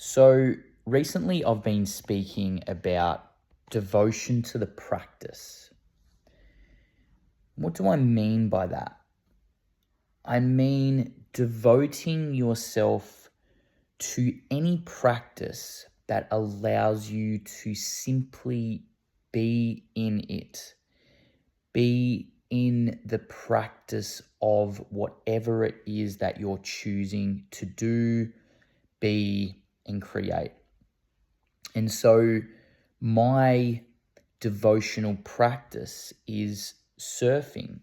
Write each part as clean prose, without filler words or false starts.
So recently I've been speaking about devotion to the practice. What do I mean by that? I mean devoting yourself to any practice that allows you to simply be in it. Be in the practice of whatever it is that you're choosing to do, be, and create. And so my devotional practice is surfing.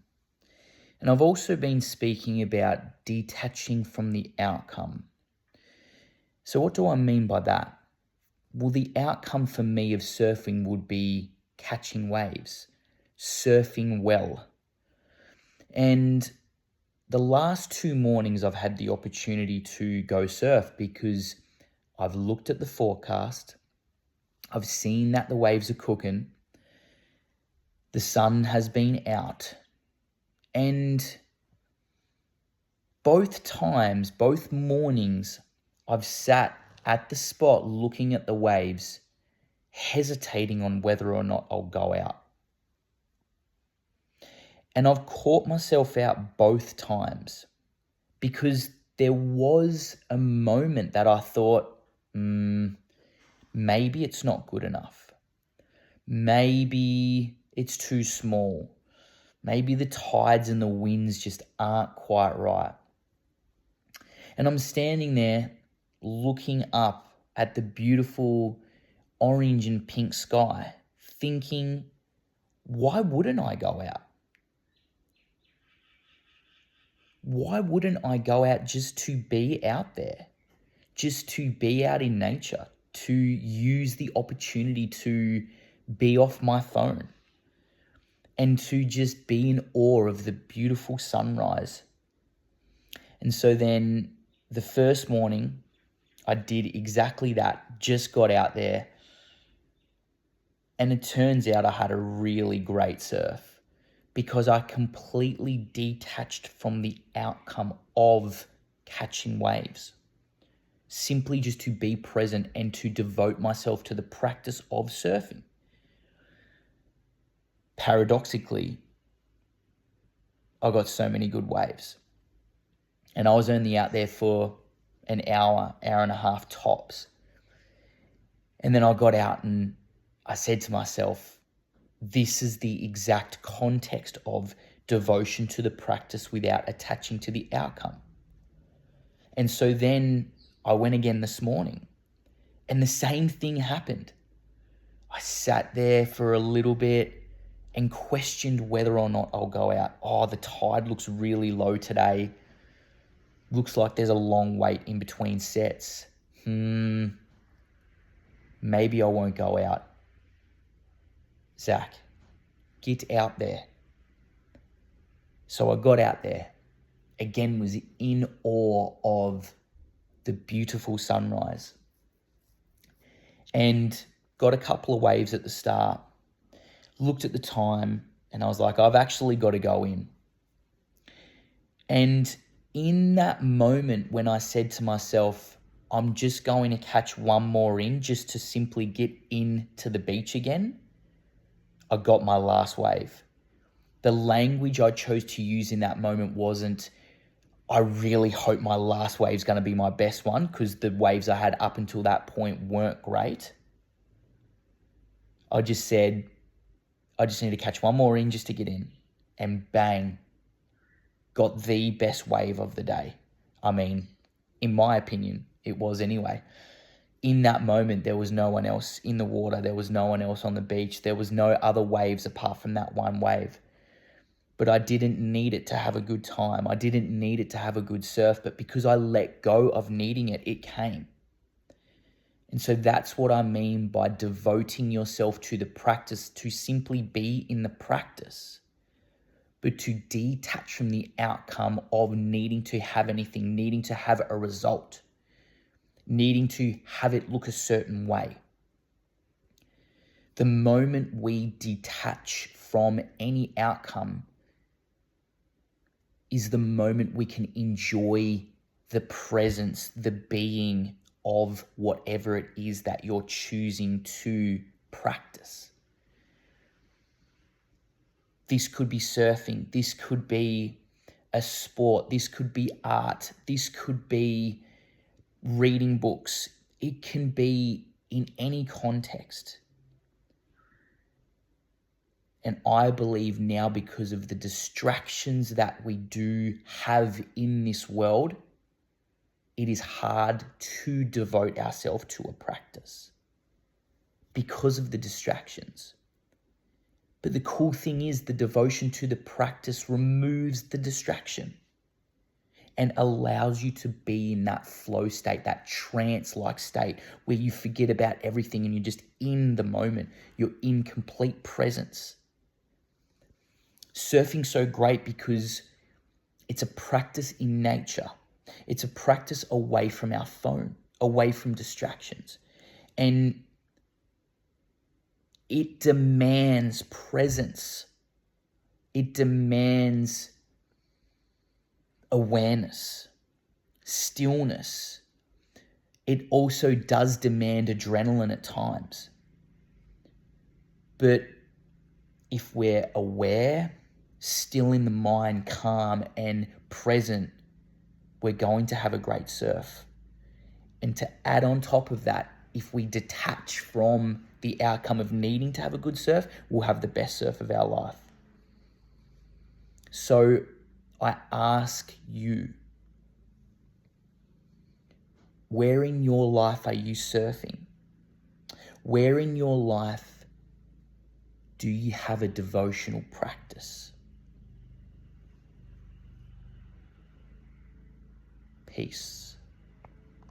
And I've also been speaking about detaching from the outcome. So what do I mean by that? Well, the outcome for me of surfing would be catching waves, surfing well. And the last 2 mornings I've had the opportunity to go surf because I've looked at the forecast, I've seen that the waves are cooking, the sun has been out, and both mornings, I've sat at the spot looking at the waves, hesitating on whether or not I'll go out. And I've caught myself out both times because there was a moment that I thought, maybe it's not good enough. Maybe it's too small. Maybe the tides and the winds just aren't quite right. And I'm standing there looking up at the beautiful orange and pink sky, thinking, why wouldn't I go out? Why wouldn't I go out just to be out there, just to be out in nature, to use the opportunity to be off my phone and to just be in awe of the beautiful sunrise? And so then the first morning, I did exactly that, just got out there. And it turns out I had a really great surf because I completely detached from the outcome of catching waves. Simply just to be present and to devote myself to the practice of surfing. Paradoxically, I got so many good waves. And I was only out there for an hour, hour and a half tops. And then I got out and I said to myself, this is the exact context of devotion to the practice without attaching to the outcome. And so then I went again this morning and the same thing happened. I sat there for a little bit and questioned whether or not I'll go out. Oh, the tide looks really low today. Looks like there's a long wait in between sets. Maybe I won't go out. Zach, get out there. So I got out there. Again, was in awe of the beautiful sunrise. And got a couple of waves at the start. Looked at the time and I was like, I've actually got to go in. And in that moment when I said to myself, I'm just going to catch one more in just to simply get into the beach again, I got my last wave. The language I chose to use in that moment wasn't, I really hope my last wave's going to be my best one, because the waves I had up until that point weren't great. I just said, I just need to catch one more in just to get in. And bang, got the best wave of the day. I mean, in my opinion, it was anyway. In that moment, there was no one else in the water. There was no one else on the beach. There was no other waves apart from that one wave. But I didn't need it to have a good time. I didn't need it to have a good surf. But because I let go of needing it, it came. And so that's what I mean by devoting yourself to the practice, to simply be in the practice, but to detach from the outcome of needing to have anything, needing to have a result, needing to have it look a certain way. The moment we detach from any outcome is the moment we can enjoy the presence, the being of whatever it is that you're choosing to practice. This could be surfing, this could be a sport, this could be art, this could be reading books. It can be in any context. And I believe now, because of the distractions that we do have in this world, it is hard to devote ourselves to a practice because of the distractions. But the cool thing is, the devotion to the practice removes the distraction and allows you to be in that flow state, that trance-like state where you forget about everything and you're just in the moment. You're in complete presence. Surfing's so great because it's a practice in nature. It's a practice away from our phone, away from distractions. And it demands presence. It demands awareness, stillness. It also does demand adrenaline at times. But if we're aware, still in the mind, calm and present, we're going to have a great surf. And to add on top of that, if we detach from the outcome of needing to have a good surf, we'll have the best surf of our life. So I ask you, where in your life are you surfing? Where in your life do you have a devotional practice? Peace.